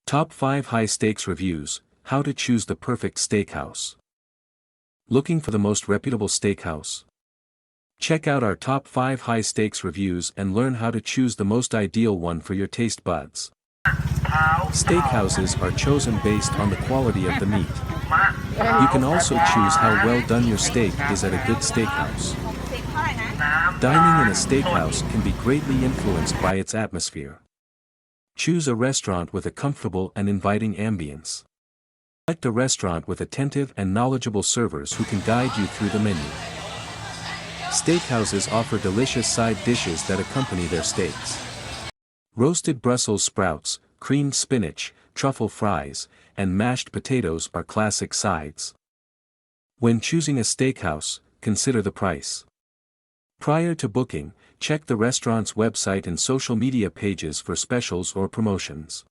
Top 5 High Stakes Reviews, How to Choose the Perfect Steakhouse. Looking for the most reputable steakhouse? Check out our top 5 high stakes reviews and learn how to choose the most ideal one for your taste buds. Steakhouses are chosen based on the quality of the meat. You can also choose how well done your steak is at a good steakhouse. Dining in a steakhouse can be greatly influenced by its atmosphere. Choose a restaurant with a comfortable and inviting ambience. Select a restaurant with attentive and knowledgeable servers who can guide you through the menu. Steakhouses offer delicious side dishes that accompany their steaks. Roasted Brussels sprouts, creamed spinach, truffle fries, and mashed potatoes are classic sides. When choosing a steakhouse, consider the price. Prior to booking, check the restaurant's website and social media pages for specials or promotions.